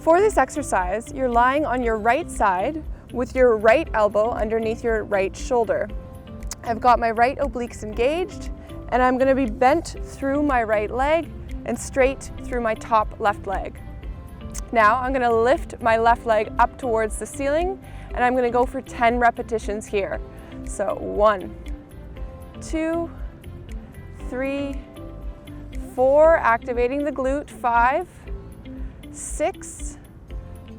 For this exercise, you're lying on your right side with your right elbow underneath your right shoulder. I've got my right obliques engaged, and I'm going to be bent through my right leg and straight through my top left leg. Now I'm going to lift my left leg up towards the ceiling, and I'm going to go for 10 repetitions here. So 1, 2, 3, 4, activating the glute, 5, 6,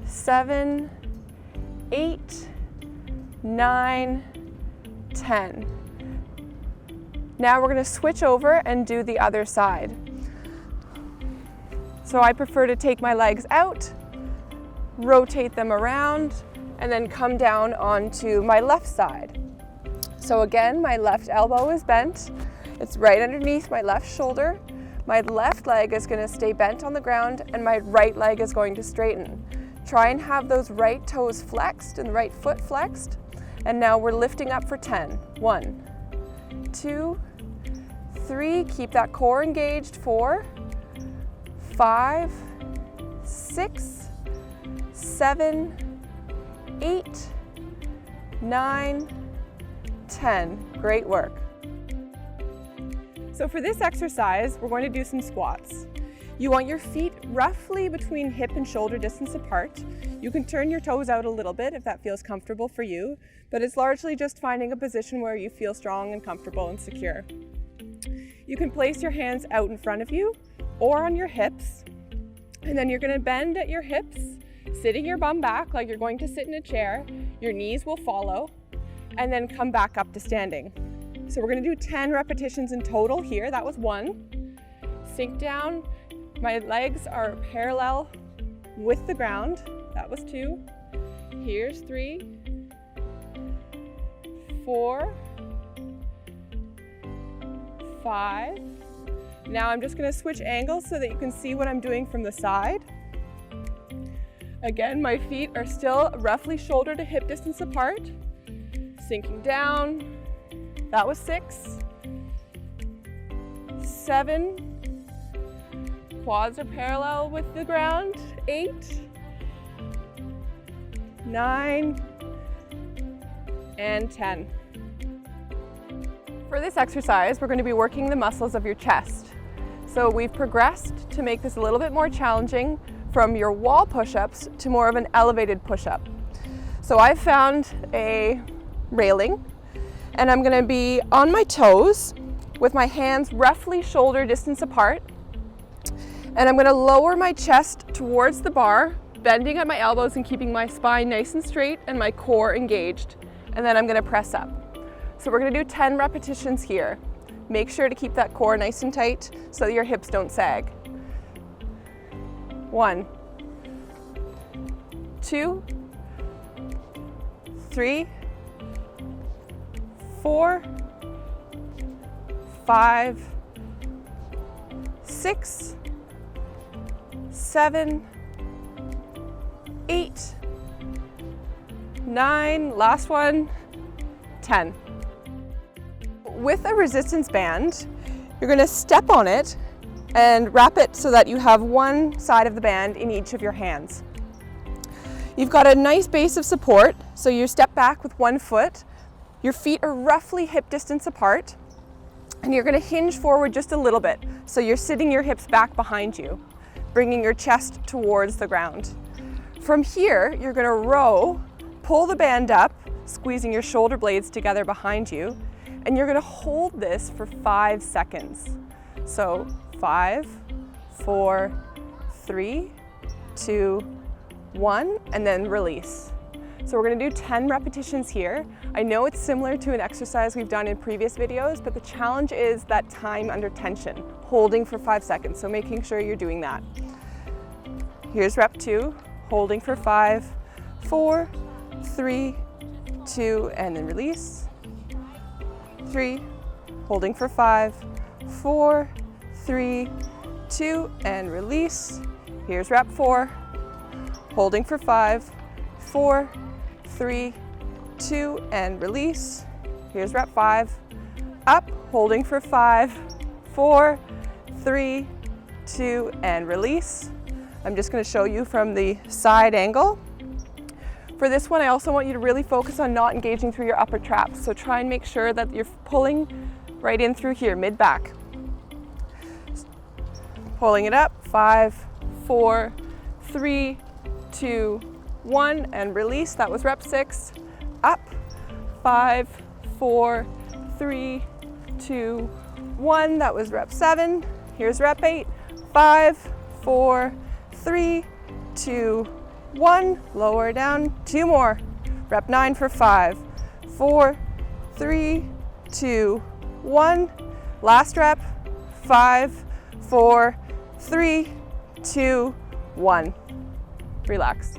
7, 8, 9, 10. Now we're going to switch over and do the other side. So I prefer to take my legs out, rotate them around, and then come down onto my left side. So again, my left elbow is bent. It's right underneath my left shoulder. My left leg is going to stay bent on the ground, and my right leg is going to straighten. Try and have those right toes flexed and the right foot flexed. And now we're lifting up for 10. 1, 2, 3, keep that core engaged. 4, 5, 6, 7, 8, 9, 10. Great work. So for this exercise, we're going to do some squats. You want your feet roughly between hip and shoulder distance apart. You can turn your toes out a little bit if that feels comfortable for you, but it's largely just finding a position where you feel strong and comfortable and secure. You can place your hands out in front of you or on your hips, and then you're going to bend at your hips, sitting your bum back like you're going to sit in a chair. Your knees will follow, and then come back up to standing. So we're going to do 10 repetitions in total here. That was 1. Sink down. My legs are parallel with the ground. That was 2. Here's 3, 4, 5. Now I'm just going to switch angles so that you can see what I'm doing from the side. Again, my feet are still roughly shoulder to hip distance apart. Sinking down. That was 6, 7. Quads are parallel with the ground. 8, 9, and 10. For this exercise, we're going to be working the muscles of your chest. So we've progressed to make this a little bit more challenging from your wall push-ups to more of an elevated push-up. So I've found a railing, and I'm going to be on my toes with my hands roughly shoulder distance apart. And I'm going to lower my chest towards the bar, bending at my elbows and keeping my spine nice and straight and my core engaged. And then I'm going to press up. So we're going to do 10 repetitions here. Make sure to keep that core nice and tight so that your hips don't sag. 1, 2, 3, 4, 5, 6, 7, 8, 9, last one, 10. With a resistance band, you're going to step on it and wrap it so that you have one side of the band in each of your hands. You've got a nice base of support, so you step back with one foot. Your feet are roughly hip distance apart, and you're going to hinge forward just a little bit. So you're sitting your hips back behind you, bringing your chest towards the ground. From here, you're going to row, pull the band up, squeezing your shoulder blades together behind you, and you're going to hold this for 5 seconds. So 5, 4, 3, 2, 1, and then release. So we're going to do 10 repetitions here. I know it's similar to an exercise we've done in previous videos, but the challenge is that time under tension, holding for 5 seconds, so making sure you're doing that. Here's rep 2, holding for 5, 4, 3, 2, and then release. 3, holding for 5, 4, 3, 2, and release. Here's rep 4, holding for 5, 4, 3, 2, and release. Here's rep 5, up, holding for 5, 4, 3, 2, and release. I'm just going to show you from the side angle. For this one, I also want you to really focus on not engaging through your upper traps. So try and make sure that you're pulling right in through here, mid-back. Pulling it up, 5, 4, 3, 2, 1, and release. That was rep 6. Up, 5, 4, 3, 2, 1. That was rep 7. Here's rep 8. 5, 4, 3, 2, 1. Lower down. 2 more. Rep 9 for 5, 4, 3, 2, 1. Last rep. 5, 4, 3, 2, 1. Relax.